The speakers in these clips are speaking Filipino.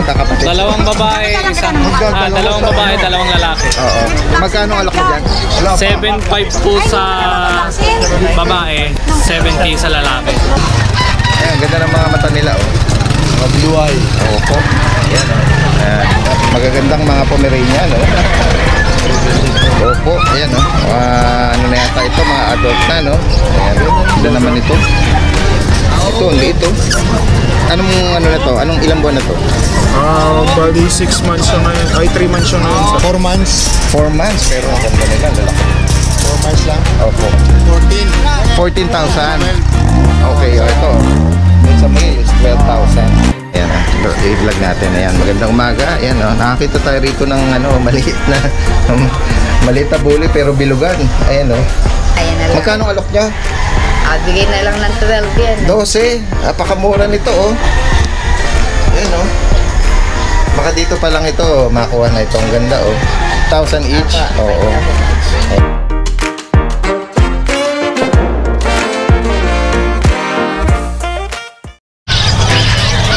magkakapatid? Dalawang babae, dalawang lalaki. Oo. Magkano alok mo dyan? 7.5 po sa babae, 70 sa lalaki. Ayan, ganda ng mga mata nila, oh. Mga blue eye. Opo. Ayan, oh. Ayan. Magagandang mga Pomeranian, oh. Opo, ayan, oh. Ano na yata ito, mga adult na, no? Ayan, ganda naman ito. Ito, hindi ito. Anong ano na to? Anong ilang buwan na to? Bali 6 months siya ngayon. Ay, 3 months siya ngayon. 4 months. 4 months, pero ang ganda nila, lalaki. 4 months lang. Opo. 14,000. Okay, oh, ito. Sa mga is 12,000. Ayan, i-vlog natin. Ayan, magandang umaga. Ayan, oh. Nakakita tayo rito ng ano, maliit na buli pero bilugan. Ayan, oh. Ayan na lang. Magkano alok niya? Bigay na lang ng 12 yan. 12. Napakamura nito, oh. Ayan, oh. Baka dito pa lang ito, oh. Makuha na ito. Ang ganda, oh. 1,000 each. Oo.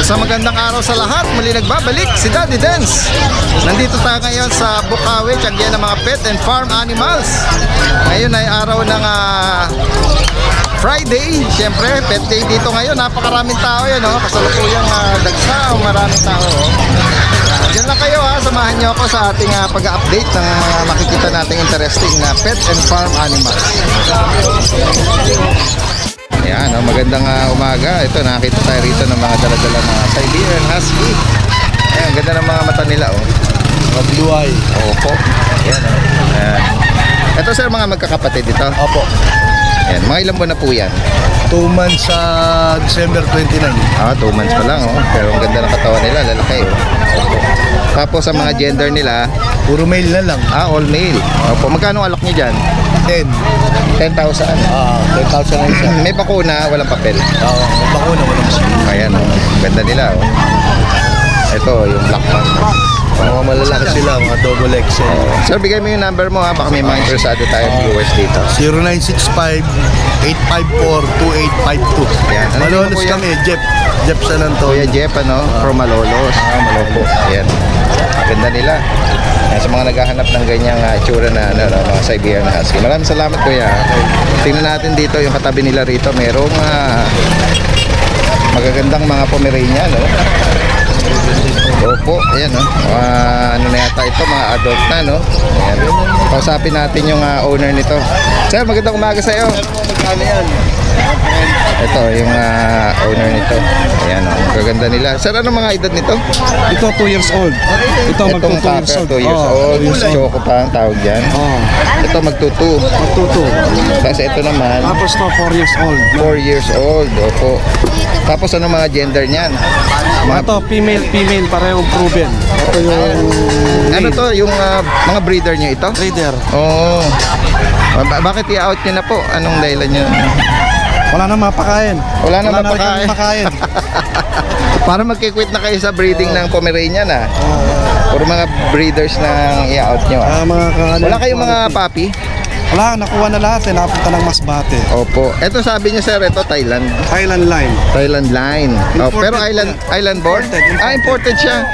Sa magandang araw sa lahat, muli nagbabalik si Daddy Dance. Nandito tayo ngayon sa Bukawi, tiyanggihan ng mga pet and farm animals. Ngayon ay araw ng Friday. Siyempre, pet day dito ngayon. Napakaraming tao yan, oh. Kasalukuyang dagsa, maraming tao, oh. Diyan lang kayo, ha. Samahan niyo ako sa ating pag-update ng makikita nating interesting na pet and farm animals. Ayan, oh, magandang umaga. Ito, nakita tayo rito ng mga dala-dala mga Siberian Husky. Ayan, ganda ng mga mata nila, oh. Mga blue eye. Opo. Ayan, oh. Ayan. Ito, sir, mga magkakapatid ito. Opo. Ayan, mga ilang buwan na po yan? 2 months sa December 29. 2 months pa lang, oh. Pero ang ganda ng katawan nila, lalaki, oh. Tapos sa mga gender nila, Puro male na lang. all male. Opo, magkano alok niyo dyan? 10. 10,000. 10,000 na isa. May bakuna, walang papel. Oo, may bakuna, walang masakit. Ayan, oh. Ganda nila, oh. Ito, yung black one. Mga malalaki sila, mga double XL. Sir, bigay mo yung number mo, ha. Baka may mga interesado tayong viewers dito. 0965-854-2852. Ayan. Ano Malolos po yan? kami, Jeff San Kuya Antonio. Jeff, ano? From Malolos. Malolos. Ayan. Ganda nila. Ayan, sa mga naghahanap ng ganyang itsura na mga Siberian Husky. Maraming salamat, Kuya. Tingnan natin dito yung katabi nila rito. Merong magagandang mga Pomeranian, no? Opo, ayan, no? Ano na yata ito, mga adult na, no? Ayan. Kausapin natin yung owner nito. Sir, magandang umaga sa iyo. Magkano yan? Ito, yung owner nito. Ayan, oh. Magaganda nila. Sir, ano mga edad nito? Ito 2 years old. Ito Itong magto 2 years old. 2 years old. Choco pa ang tawag dyan. Ito magtutu. Magtuto. Kasi ito naman, Tapos to 4 years old. 4 years old. Opo. Tapos ano mga gender niyan? Ito female parehong proven. Ito yung Ano to? Yung mga breeder niyo ito? breeder. Oo. Bakit i-out niyo na po? Anong dahilan niyo? Wala na mapakain. Wala na rin kami makain. Para magkikwit na kayo sa breeding ng Pomeranian, ah. Puro mga breeders nang i-out niyo, ah. Wala kayong mga puppy? Wala, nakuha na lahat eh. Napunta ng Masbate. Opo. Ito sabi niyo, sir, ito Thailand. Thailand line. Thailand line. Oh, pero Imported island born? Imported. Imported siya.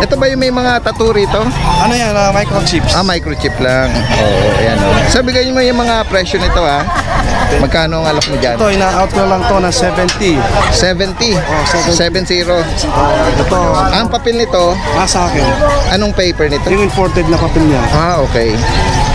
Ito ba yung may mga tattoo rito? Ano yan? Microchips. Microchip lang. Oo, ayan, oh. So, bigyan mo yung mga presyo nito, ha. Magkano ang alok mo dyan? Ito, ina-out ko lang to ng 70. 70. Oh, 70. 70. Ito, Ang papel nito, nasa akin. anong paper nito? Yung imported na papel niya. Okay.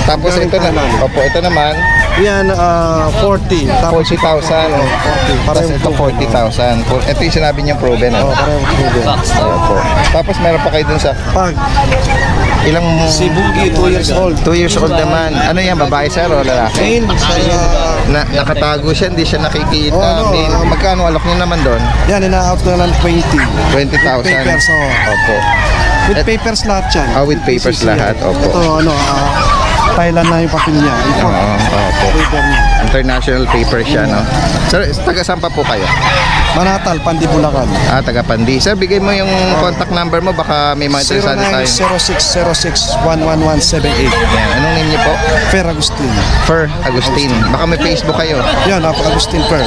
Tapos Galing ito na. Thailand. Opo, ito naman, Yan, 40. Tapos 40,000. 40. Tapos ito 40,000. Ito yung sinabi niyang proven, Oh, ano? parang proven. Opo. Tapos meron pa kayo dun sa Pag ilang... si Boogie, 2 years old. 2 years old naman. Ano yan, babae, sir, o lalaki? Main, Nakatago siya, hindi siya nakikita. Oh, no. Magkano alok niyo naman doon? yan, ina-out ko lang 20. 20,000. Papers, oh. Opo. With papers lahat yan. With papers PCCI. lahat, opo. Ito, Thailand na yung papel niya. Opo. Paper niya. International paper siya, no? Sir, taga saan pa po kayo? Manatal, Pandibulacan. Taga Pandi. Sir, bigay mo yung contact number mo, baka may mga interesado tayo. 090606-11178. Yan. Anong name niyo po? Fer Agustin. Fer Agustin. Baka may Facebook kayo. Yan, Agustin Fer.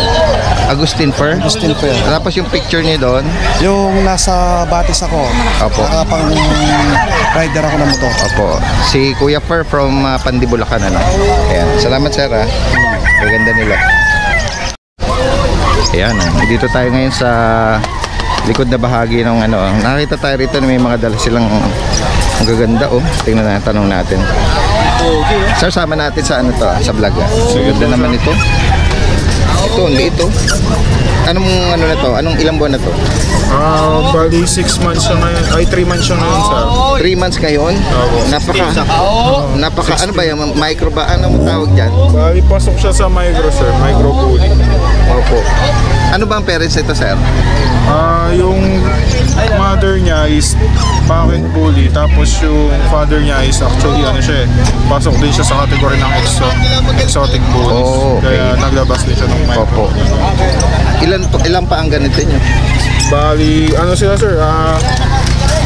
Agustin Fer? Agustin Fer. Tapos yung picture niyo doon. Yung nasa Batis ako. Opo. Pang rider ako ng motor. Opo. Si Kuya Fer from Pandibulacan, ano? Ayan. Salamat, sir, ha? Maganda nila. Ayan, dito tayo ngayon sa likod na bahagi ng ano. Nakita tayo rito na may mga dala silang magaganda, oh. Tingnan natin, tanong natin. Sir, sama natin sa ano to, sa vlog, ha? Ganda naman ito. Ito, hindi ito. Anong ano na to? Anong ilang buwan na to? Bali 6 months siya ngayon. Ay, 3 months siya ngayon, sir. 3 months ngayon? Napaka, ano ba yung micro ba? Ano mo tawag dyan? Bali, pasok siya sa micro, sir. Micro bully. Opo. Ano ba ang parents nito, sir? Yung mother niya is pocket bully. Tapos yung father niya is actually, ano siya eh, pasok din siya sa category ng exotic bullies. Oh, okay. Kaya naglabas din siya ng micro. Opo. Ilan pa ang ganito nyo? Bali, ano sila, sir?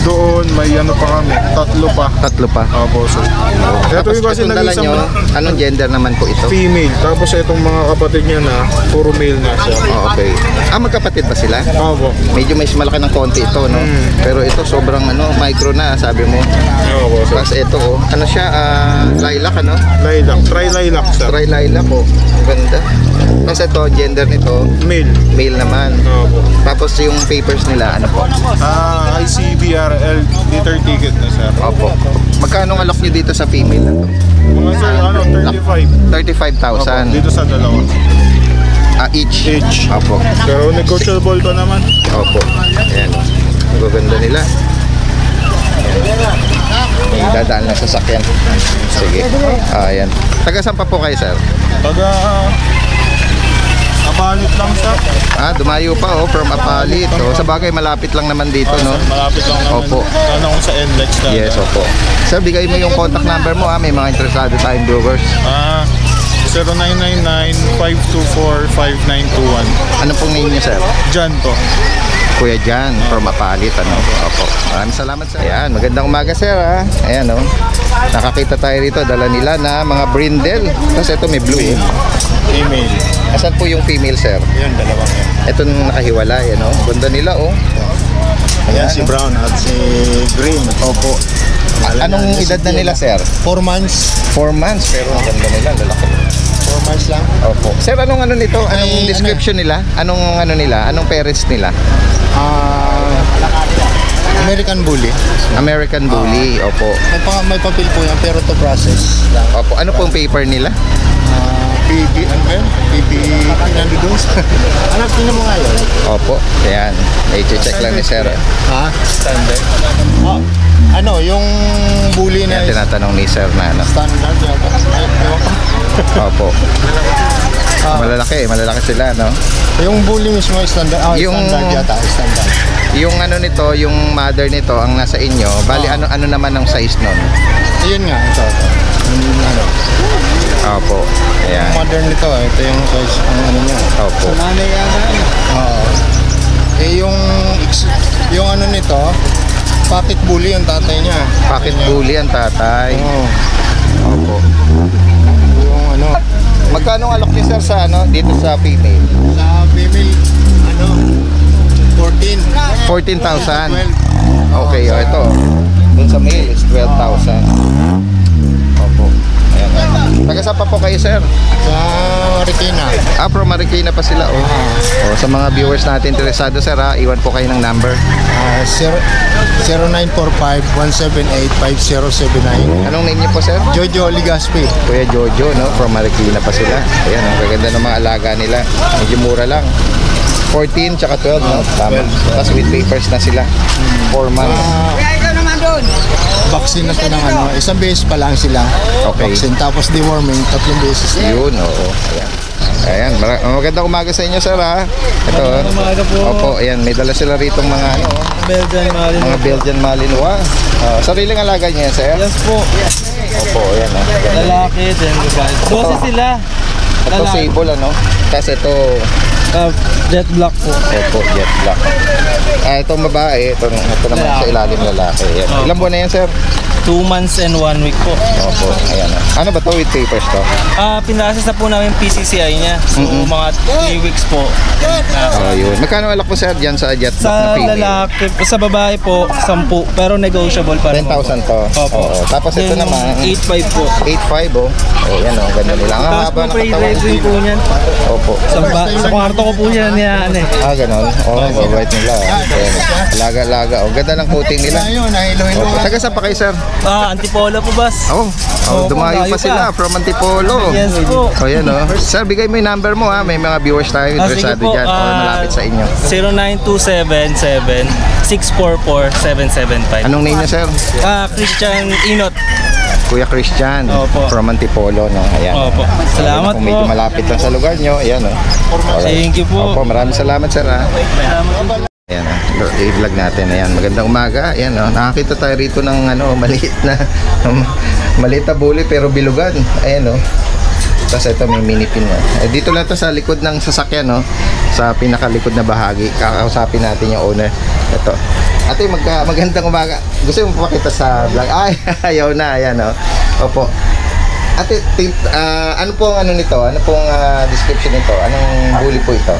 Doon, may ano pa kami. 3 pa. 3 pa. Opo, sir. Ito Tapos yung kasi itong dala nag-isang nyo, anong gender naman po ito? female. Tapos itong mga kapatid niya na, puro male na siya. Oh, okay. Magkapatid ba sila? Opo. Medyo may malaki ng konti ito, no? Pero ito sobrang ano, micro na, sabi mo. Opo, sir. Tapos ito, oh. Ano siya? Lilac, ano? Lilac. Try lilac, sir. Try lilac, oh. Ganda. Tapos ito, gender nito, Male. male naman. Opo. Tapos yung papers nila, ano po? ICBRL liter ticket na, sir. Opo. Magkano ang alok nyo dito sa female na to? Mga sir, 35. 35,000 Dito sa dalawa. each. Each. Opo. Pero negotiable pa naman. Opo. Ayan. Ang ganda nila. Ayan. May dadaan lang sa sakyan. Sige. Ayan. Taga saan pa po kayo, sir? Taga Apalit lang, sir. Dumayo pa, oh, from Apalit. Oh, sa bagay, malapit lang naman dito, no? Malapit lang naman. Opo. Sana kung sa NLEX na. Yes, opo. Sir, bigay mo yung contact number mo, ha? May mga interesado tayong viewers. 0999-524-5921. Ano pong name niyo, sir? Jan po. Kuya Jan from Apalit, ano? Opo. Maraming salamat, sir. Ayan, magandang umaga, sir, ha? Ayan, oh. Nakakita tayo rito, dala nila na mga brindle. Tapos ito may blue, eh. Email. Asan po yung female, sir? Yan, dalawang yan. Ito nakahiwalay, ano? Ganda nila, oh. Ayan, si Brown at si Green. Opo. Anong edad na nila, sir? 4 months. 4 months, pero ang ganda nila, lalaki. 4 months lang. Opo. Sir, anong ano nito? Anong description nila? Anong ano nila? Anong parents nila? American Bully. American Bully, opo. May papel po yan, pero to process. Opo. Ano pong paper nila? PB, ano ba yun? PB, nando doon. Anak, tingnan mo nga yun. Opo. Ayan. I-check lang ni sir. Ha? Standard. Ano, yung bully na Ayan, tinatanong ni sir na ano. standard yata. Opo. Malalaki sila, no? Yung bully mismo standard. Yung- Standard yata, standard. Yung ano nito, yung mother nito ang nasa inyo, bali ano naman ang size nun? Ayun nga, ito. Yung ano, Opo. Ayan. modern nito, ito yung size, ang ano niya. Opo. Oo. Yung ano nito, pocket bully yung tatay niya. Pocket bully ang tatay. Oo. Opo. Yung ano, Magkano ang alok ni sir sa ano dito sa female? sa female, ano, 14. 14,000. 12. Okay, oh, ito. Dun sa male is 12,000. Opo. Ayan. Taga saan pa po kayo, sir? Sa Marikina. From Marikina pa sila, oh. Oh, sa mga viewers natin interesado, sir, ha, iwan po kayo ng number. 0945-178-5079. Anong name niyo po, sir? Jojo Ligaspi. Kuya Jojo, no? From Marikina pa sila. Ayan, ang gaganda ng mga alaga nila. Medyo mura lang. 14 tsaka 12, no? Tama. Tapos with papers na sila. 4 months. Vaccine na to ng ano, isang beses pa lang sila. Okay. Vaccine, tapos deworming, 3 beses. Yun, oo. Ayan. Ayan, magandang umaga sa inyo, sir, ha? Ito, umaga po. Opo, ayan, may dala sila rito mga ano, Belgian Malinois. mga Belgian Malinois. Sariling alaga niya, sir? Yes po. Opo, ayan, ha. Lalaki, then babae. 12 sila. Ito Lalaki. sable ano. Tapos ito, Jet black po. jet black. Itong babae, ito naman sa ilalim lalaki. Ayan. Opo. Ilang buwan na yan, sir? 2 months and 1 week po. Opo, ayan. Ano ba to with papers to? Pinasas na po namin PCCI niya. So, mga 3 weeks po. Oh, yun. Magkano alak po, sir, dyan sa jet black na Sa female? lalaki, sa babae po, 10. Pero negotiable pa rin po. 10,000 to. Opo. Oo. Tapos ito Then, naman, 8.5 po. 8.5 oh. Oh, yan oh, ganda nila. Ang Tapos haba po, ng free katawan. dressing po niyan. Opo. Sa kwarto ko po yan yan eh. Ganon. Oh, white nila. Ayan. Laga-laga. Oh, ganda ng coating nila. Ayun, nahilo-hilo. Opo. Taga saan pa kayo, sir? Antipolo po, boss. Oh, dumayo layo pa sila from Antipolo. Yes po. Oh, yan oh. Sir, bigay mo yung number mo ha. May mga viewers tayo Sige interesado po, dyan. O malapit sa inyo. 0927-644-775. Anong name niya, sir? Christian Inot. Kuya Christian. Opo. From Antipolo, no? Ayan. Opo. Salamat Kung medyo po. malapit lang sa lugar nyo, ayan oh. Alright. Thank you po. Opo, maraming salamat, sir ha. Ayan oh. I-vlog natin. Ayan, magandang umaga. Ayan oh. Nakakita tayo rito ng maliit na maliit na bully pero bilugan. Ayan oh. Tapos ito may mini pin na. Dito lang to sa likod ng sasakyan no. Sa pinakalikod na bahagi. Kakausapin natin yung owner. Ito. Ate, magandang umaga. Gusto mo pakita sa vlog? Ay, ayaw na. Ayan oh. Opo. Ate, ano pong ano nito? Ano pong description nito? Anong bully po ito?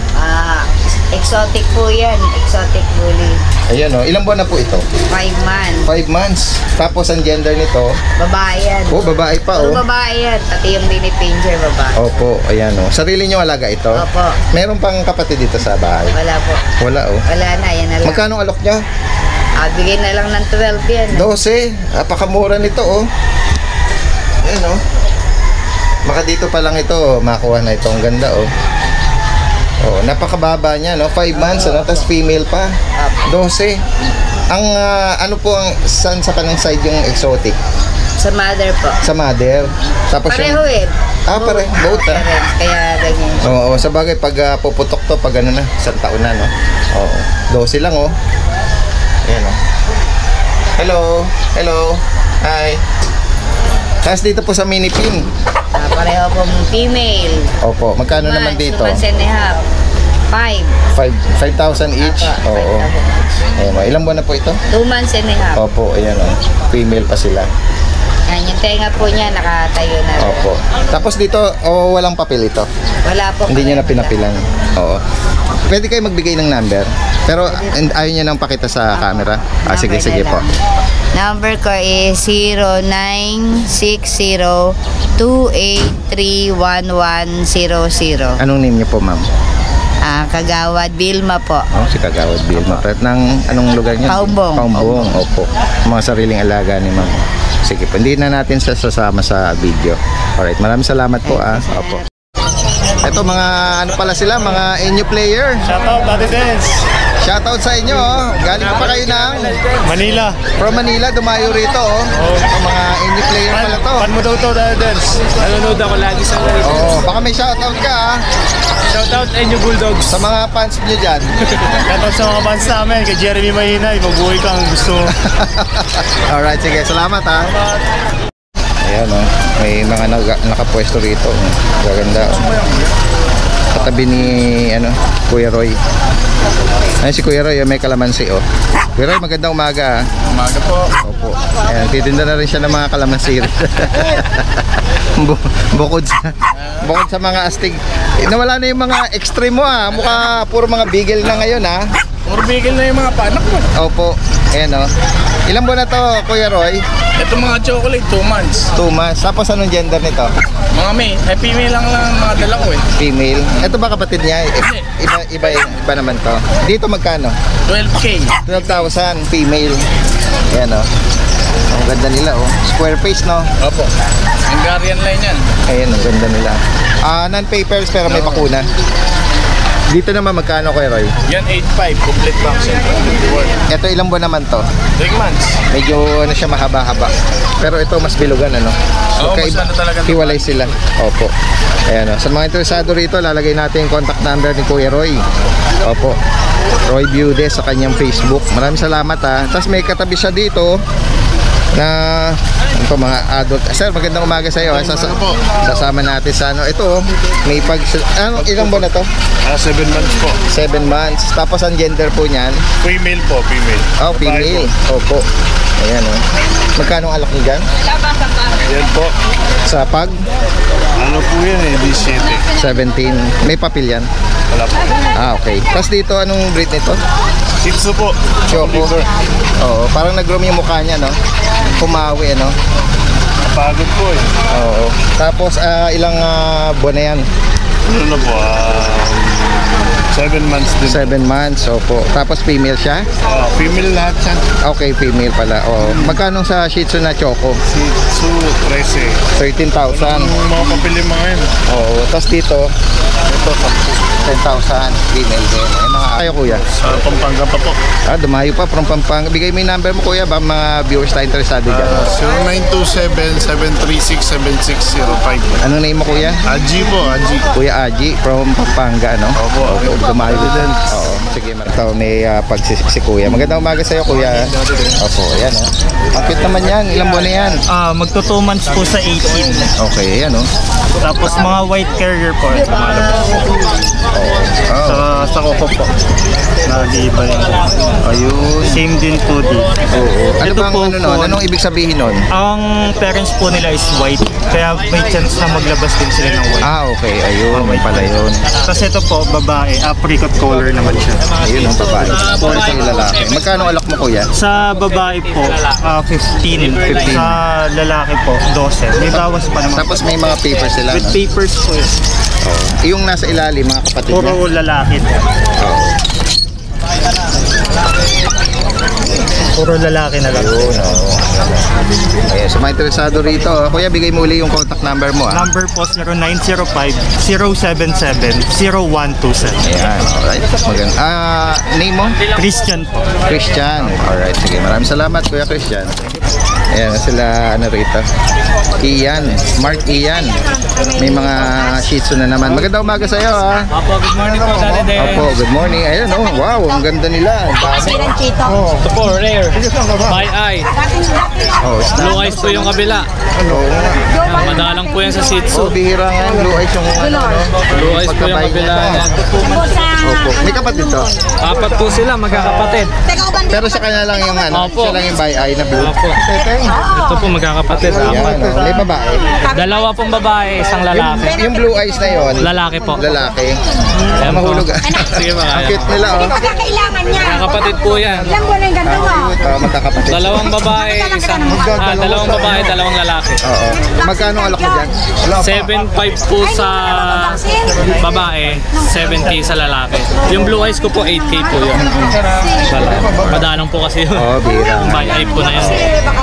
Exotic po yan. Exotic bully. Ayan oh. Ilang buwan na po ito? 5 months. 5 months. Tapos ang gender nito, Babae yan. oh, babae pa Puro oh. babae yan. Pati yung mini pinger babae. Opo, ayan oh. Sarili nyo alaga ito? Opo. Meron pang kapatid dito sa bahay? Wala po. Wala oh. Wala na. Yan na lang. Magkano alok nyo? Bigay na lang ng 12 yan. 12. Napakamura nito oh. Ayan oh. Maka dito pa lang ito, makuha na ito. Ang ganda oh. Oh, napakababa niya no. 5 months ano, tapos female pa. 12. Ang ano po ang saan sa kanang side yung exotic? Sa mother po. Sa mother. Tapos Pareho eh. pare, both ah. Parents, kaya ganyan. Oo, sa bagay pag puputok to pag ano na, isang taon na no. Oo. 12 lang oh. Ayan oh. Hello. Hello. Hi. Tapos dito po sa mini pin. Pareho pong female. Opo, magkano naman dito? 2 months and a half. 5,000 each. Apa, Oo. Ayan, oh. Ilang buwan na po ito? 2 months and a half. Opo, ayan oh. Female pa sila. Yan, yung tenga po niya nakatayo na rin. Opo. Tapos dito, walang papel ito. Wala po. Hindi niya na pinapilan. Oo. Pwede kayo magbigay ng number. Pero ayaw niya nang pakita sa camera. Sige, Number sige na po. lang. Number ko is 0960-283-1100. Anong name niyo po, ma'am? Kagawad Vilma po. Oh, si Kagawad Vilma. Pero anong lugar niya? Paumbong. Paumbong, opo. Mga sariling alaga ni ma'am. Sige po, hindi na natin sasama sa video. Alright, maraming salamat po Opo. Ito mga ano pala sila, mga inyo player. Shoutout, Ate Dance. Shoutout sa inyo oh. Galing pa kayo ng Manila. from Manila, dumayo rito oh. Ito mga inyo player pala to. Pan mo daw to, Ate Dance. Nanonood ako lagi sa ganito. Oh, baka may shoutout ka Shoutout Enyo Bulldogs. sa mga fans niyo diyan. Shoutout sa mga fans namin. Kay Jeremy Mahinay. Mabuhay ka ang gusto mo. Alright, sige, salamat Ayan oh, may mga nakapwesto rito. Gaganda oh. Katabi ni Kuya Roy. Ay si Kuya Roy, may kalamansi oh. Kuya Roy, magandang umaga Umaga po. Opo. Ayan, titinda na rin siya ng mga kalamansi. bukod sa mga astig. Nawala na yung mga extreme mo Mukha puro mga bigel na ngayon Urbigil na yung mga panak mo. Opo. Ayan oh. Ilang buwan na to, Kuya Roy? Ito mga chocolate, 2 months. 2 months. Tapos anong gender nito? Mga female lang mga dala ko Female. Ito ba kapatid niya? Iba naman to. Dito magkano? 12K. 12,000 female. Ayan oh. Ang ganda nila oh. Square face no? Opo. Hungarian line yan. Ayan, ang ganda nila. Non-papers pero may bakuna. Dito naman magkano, Kuya Roy? Yan 8.5, complete vaccine. Ito ilang buwan naman to? 3 months. Medyo siya mahaba-haba. Pero ito mas bilugan Oo, mas talaga. hiwalay sila. Opo. Ayan Sa mga interesado rito, lalagay natin yung contact number ni Kuya Roy. Opo. Roy Viudes sa kanyang Facebook. Maraming salamat Tapos may katabi siya dito. na ito mga adult. Sir, magandang umaga sa iyo. Sasama natin sa ano. Ito, may ilang buwan na to? 7 months po. 7 months. Tapos ang gender po niyan? Female po, female. Oh, female. Opo. Ayan o. Magkano ang alak niyo dyan? Yan po. Sa pag? Ano po yan eh, 17. 17. May papel yan? Wala po. Okay. Tapos dito, anong breed nito? Shih Tzu po. Choco. Oo, parang nag-groom yung mukha niya, no? Pumawi, ano? Napagod po eh. Oo. Tapos, ilang buwan na yan? Ano na po, 7 months din. 7 months, opo. Tapos female siya? Female lahat siya. Okay, female pala. Oo. Magkano sa Shih Tzu na Choco? Shih Tzu, 13. 13,000. Yung mga papili mga yan. Oo. Tapos dito, ito, 10,000. Female din. Ay, mga kayo, kuya. Sa Pampanga pa po. Dumayo pa from Pampanga. Bigay mo yung number mo, kuya, ba mga viewers na interesado dyan? 0927-736-7605. Anong name mo, kuya? Aji po, Aji. Kuya Aji from Pampanga, no? Opo. Okay, dumayo din. Oo. Sige, ito may pagsisik si kuya. Magandang umaga sa'yo, kuya. Opo, ayan, oh. Ang cute naman yan. Ilang buwan na yan? Magto 2 months po sa 18. Okay, ayan, oh. Tapos mga white carrier po. Oh. Sa Coco po. Nag-iiba yun. Ayun. Same din po dito. Oo. Ano Ito bang po, ano nun? Anong ibig sabihin nun? Ang parents po nila is white. Kaya may chance na maglabas din sila ng white. Okay. Ayun. May pala yun. Tapos ito po, babae. Apricot color naman siya. Ayun, ang babae. Ito yung lalaki. Magkano alak mo, kuya? Sa babae po, 15. Sa lalaki po, 12. May bawas pa naman. Tapos may mga papers sila, With no? papers po. Yung nasa ilalim, mga kapatid niya. Puro lalaki. Puro lalaki na lang. Ayun, oo. Ayan, sa mga interesado rito, kuya, bigay mo uli yung contact number mo, ah. Number po 0905-077-0127. Ayan, alright. Name mo? Christian po. Christian. Alright, sige. Maraming salamat, Kuya Christian. Ayan, sila, ano rito? Ian. Mark Ian. May mga Shih Tzu na naman. Magandang umaga sa iyo, ha? Opo, good morning po, Daddy Den. Opo, good morning. Ayan, oh, wow, ang ganda nila. Ang dami. Ito po, rare. By eye. Oh, Blue eyes po yung kabila. Madalang po yan sa Shih Tzu. Oh, bihira nga. Blue eyes yung ano, no? Blue eyes po yung Pagkabay kabila. niya. Opo. May kapatid to. Apat po sila, magkakapatid. Pero sa kanya lang yung ano, Opo. siya lang yung by eye na blue. Opo. Ito po, magkakapatid. Ayan, Apat. oh. May babae. Dalawa pong babae, isang lalaki. Yung blue eyes na yon, Lalaki po. lalaki. Ayan po. Mahulog, ah. Sige mga Ang cute nila, oh. Kailangan niya. Magkakapatid po yan. Ilang buwan na yung ganito mo? Oh, magkakapatid. Dalawang babae, dalawang lalaki. Oo. Magkano alak mo dyan? 7.5 po sa babae, 7K sa lalaki. Yung blue eyes ko po, 8K po yun. Madalang po kasi yun. Oo, bihira nga. By eye po na yun.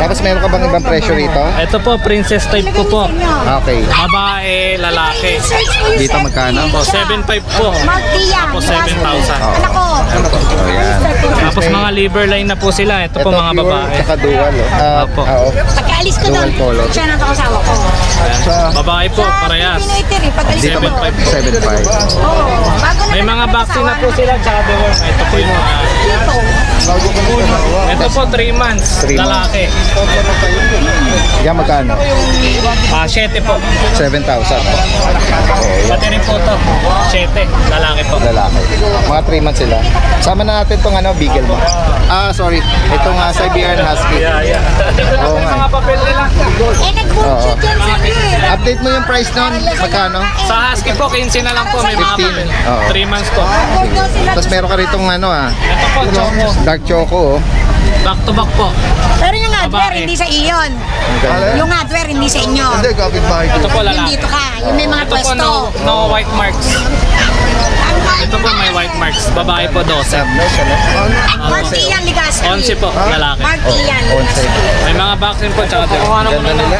Tapos meron ka bang ibang presyo rito? Ito po, princess type ko po. Okay. Babae, lalaki. Dito magkano? Po, 7.5 po. Tapos 7,000. Anak ko. Oh, yan. Tapos mga liver line na po sila. Ito po Ito mga pure, babae. tsaka dual, oh. Opo. Oo. Pagkaalis ko doon, Dual color. siya nang kasawa ko. Babae po, parehas. Pinoy pag-alis Dito ko doon. 7.5. Oo. Bago na May mga vaccine na po sila, tsaka deworm. Ito po yung mga... Ito po, 3 months. 3 months. Lalaki. Yan magkano? 7 po. 7,000. Pati rin po ito. 7. Lalaki po. Lalaki. Mga 3 months sila. Sama na natin tong ano, beagle mo. Sorry. Itong Siberian Husky. Oo nga. Mga papel nila. nag-bullshit yan sa Update mo yung price nun. Magkano? Sa Husky po, 15 na lang po. May mga 15. papel. Oo. 3 months po. Tapos meron ka ritong ano Ito po, choco. dark choco, oh. Back to back po. Pero yung hardware, Babae. hindi sa iyon. Ang ganda. Yung hardware, hindi sa inyo. kapitbahay Ito po, Yung lalaki. dito ka, yung may mga Ito po, pwesto. no white marks. Ito po, may white marks. Babae po, 12. Mark Ian Ligaspi. 11 po, lalaki. Mark Ian. May mga vaccine po, tsaka deworm. Ganda nila.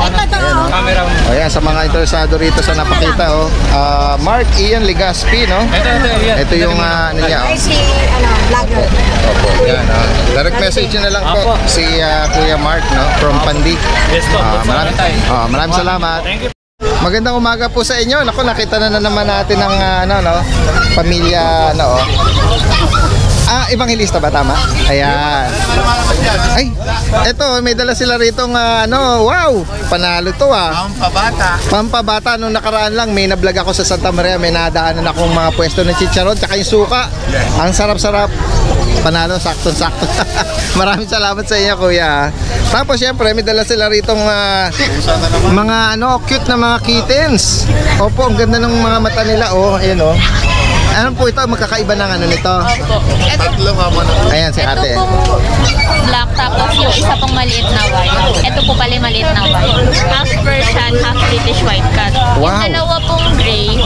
Ito to. Camera. O yan, sa mga interesado rito sa napakita, oh. Mark Ian Ligaspi, no? Yan. Ito yung ano niya, Ay oh. si, vlogger. Opo, yan, oh. Direct message nyo na lang po Opo. si Kuya Mark, no? From Pandi. Yes po. Maraming salamat. Thank you. Magandang umaga po sa inyo. Naku, nakita na naman natin ang pamilya, Evangelista ba tama? Ayan. Ay, eto, may dala sila rito wow, panalo to Ang pabata. Pampabata, nung nakaraan lang, may na-vlog ako sa Santa Maria, may nadaanan akong mga pwesto ng chicharon, tsaka yung suka. Ang sarap-sarap. Panalo, sakto-sakto. Maraming salamat sa inyo, kuya. Tapos, syempre, may dala sila rito mga cute na mga kittens. Opo, ang ganda ng mga mata nila, ayan Ano po ito? Magkakaiba ng nito? Tatlo ka mo na. Ayan si ate. Ito pong black, tapos yung isa pong maliit na white. Ito po pala yung maliit na white. Half Persian, half British white cat. Wow. Yung dalawa pong gray.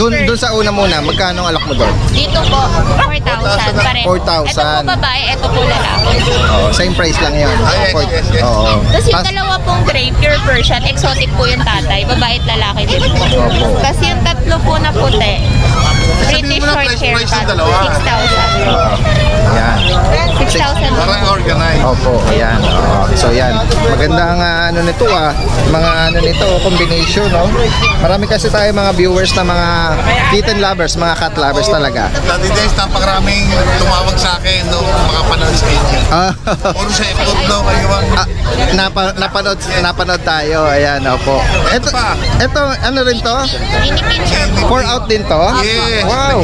Doon sa una muna, magkano ang alak mo doon? Dito po, 4,000 pareho. 4,000. Ito po babae, ito po lalaki. Same price lang yun. Yes. Oo. Tapos yung dalawa pong gray, pure Persian, exotic po yung tatay. Babae at lalaki din po. Tapos yung tatlo po na puti, British mo na short hair price cat, ng dalawa. 6,000. Ayan. 6,000. Parang organized. Opo, ayan. So yan. Magandang nito mga nito, combination, Marami kasi tayo mga viewers na mga kitten lovers, mga cat lovers talaga. Dati days, napakaraming tumawag sa akin nung makapanood sa inyo. Puro sa effort daw kayo ang... Napanood tayo. Ayan, opo. Ito, ano rin to? Mini pincher po. 4 out din to? Yes, Wow.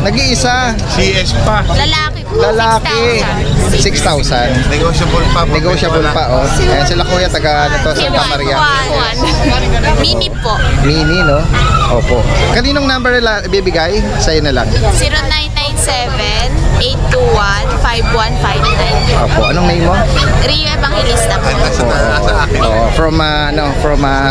Nag-iisa. CS pa. Lalaki po, Lalaki. 6,000. Negotiable pa. Negotiable pa, Ayan sila kuya, taga Santa Maria. Mini po. Mini, no? Opo. Kaninong number nila ibibigay? Sa'yo na lang. 0997-821-5159. Opo. Anong name mo? Rio Evangelista po. Sa akin. From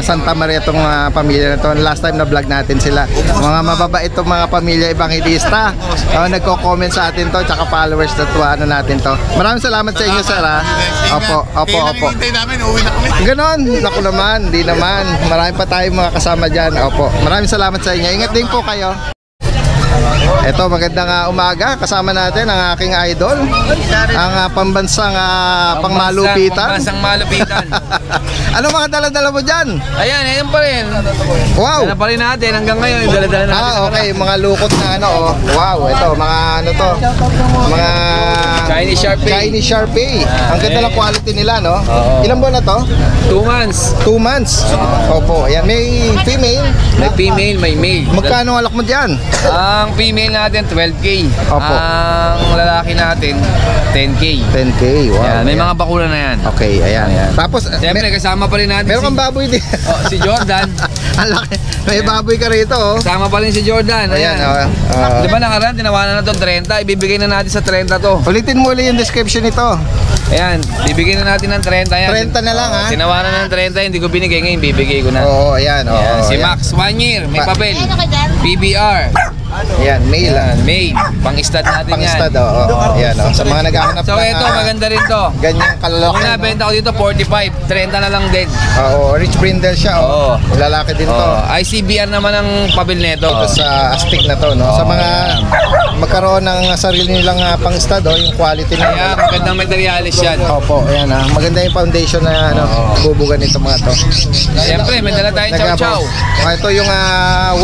Santa Maria tong pamilya na to. Last time na vlog natin sila. Mga mababait tong mga pamilya evangelista. Nagko-comment sa atin to, tsaka followers na to, natin to. Maraming salamat sa inyo, sir. Opo. Kaya hinihintay namin, uwi na kami. Ganon. Naku naman, di naman. Marami pa tayong mga kasama dyan. Opo. Maraming salamat sa inyo. Ingat din po kayo. Eto, magandang umaga. Kasama natin ang aking idol, ang pambansang pangmalupitan. Pambansang malupitan. Ano mga dala-dala mo dyan? Ayan, ayan pa rin. Wow! Dala pa rin natin hanggang ngayon. Dala-dala natin. Okay. Mga lukot na Wow, ito, mga to. Mga Chinese Sharpei. Chinese Sharpei. Ang ganda ng quality nila, no? Oo. Ilang buwan na to? 2 months. 2 months. Opo. Ayan, may female. May female, may male. Magkano ang alak mo dyan? Ang female natin, 12K. Opo. Ang lalaki natin, 10K. 10K. Wow. Yan, may ayan. mga bakuna na yan. Okay, ayan. Tapos, Siyempre, kasama pa rin natin meron kang baboy din. si Jordan. Ang laki. May baboy ka rito, Kasama pa rin si Jordan. Ayan, Ayan. Di ba nakaraan, tinawanan na to 30. Ibibigay na natin sa 30 to. Ulitin mo ulit yung description nito. Ayan, bibigyan na natin ng 30 yan. 30 na lang, ha? Tinawanan ng 30, hindi ko binigay ngayon, bibigay ko na. Oo, ayan. Ayan, si ayan. Max, 1 year, may papel. Ano ka dyan? PBR. Ayan, male. Ayan, May. Pang-stud natin Pang-stud, yan. Ayan, Sa mga naghahanap So ito, maganda rin to. ganyang kalalaki. Kung nabenta ko dito, 45. 30 na lang din. Oo, rich brindle siya, Oo. Lalaki din to. Oh, ICBR naman ang pabil nito. Ito sa astig na to, no? Sa mga magkaroon ng sarili nilang pang-stud, yung quality na. Kaya magandang materialis yan. Opo, ayan, Maganda yung foundation na, bubugan nito mga to. Siyempre, may dala tayong chow-chow. Ito yung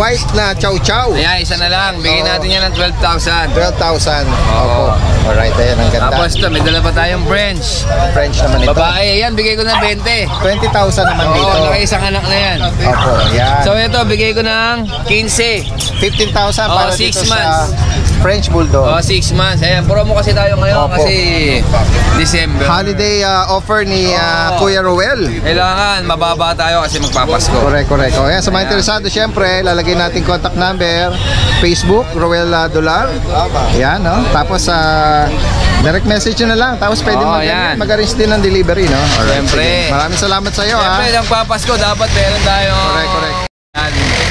white na chow-chow. Ayan, isa na lang. Bigyan natin yan ng 12,000. 12,000. Opo. Alright, ayan, ang ganda. Tapos ito, may dala pa tayong French. French naman ito. Babae, yan, bigay ko ng 20. 20,000 naman dito. Oo, nakaisang anak na yan. Opo, yan. So ito, bigay ko ng 15. 15,000 para Oh, 6 dito months. sa French Bulldog. Oh, 6 months. Ayan, promo kasi tayo ngayon Opo. kasi December. Holiday offer ni Kuya Roel. Kailangan mababa tayo kasi magpapasko. Correct. O, yan, sa mga interesado, syempre, lalagay natin contact number, Facebook, Roel Dolar. Yan, no? Tapos, direct message nyo na lang. Tapos, pwede yan. mag-arrange din ng delivery, no? Alright, Siyempre. sige. Maraming salamat sa iyo, Siyempre, nagpapasko, dapat meron tayo. Correct.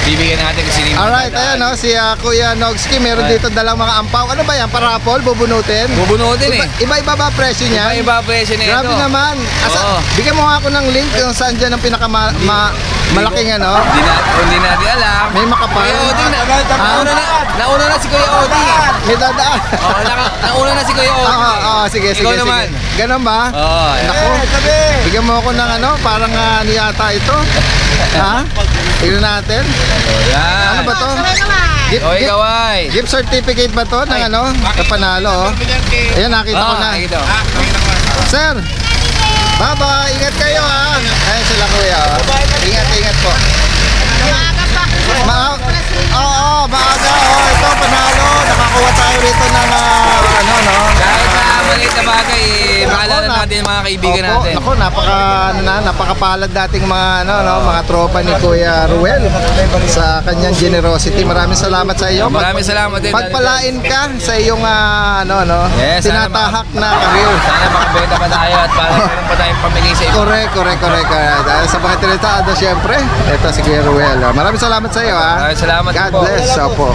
Bibigyan natin kung sino yung Alright, ayan, no? Si Kuya Nogski, meron dito dalang mga ampaw. Ano ba yan? Parapol? Bubunutin? Bubunutin eh. Iba-iba ba presyo niya? Iba presyo nito. Grabe naman. Oo. Bigyan mo nga ako ng link kung saan dyan ang malaking ano. Hindi natin alam. May makapal. Kuya Odi, nauna na si Kuya Odi. May dadaan. Oh, nauna na si Kuya Odi. Sige. Ikaw naman. Ganon ba? Oo. Naku. Bigyan mo ako ng parang ano yata ito. Ha? Tignan natin. Yan. Ano ba to? O, ikaw ay. Gift certificate ba to ng ano? Sa panalo, Ayan, nakita ko na. Ito. Sir, bye-bye. Ingat kayo ha. Ayun sila kuya. Ingat po. Maaga pa. Oo, maaga. Ito, panalo. Nakakuha tayo rito ng Kahit na maliit na bagay, maalala natin yung mga kaibigan natin. Ako, napakapalad dating mga tropa ni Kuya Ruel sa kanyang generosity. Maraming salamat sa iyo. Maraming salamat din. Pagpalain ka sa iyong Yes, sana tinatahak na career. Sana makabenta pa tayo at para meron pa tayong pamigay sa iba. Correct. Dahil sa mga tinatado, syempre, ito si Kuya Ruel. Maraming salamat sa iyo ha. Maraming salamat God po. bless. Opo.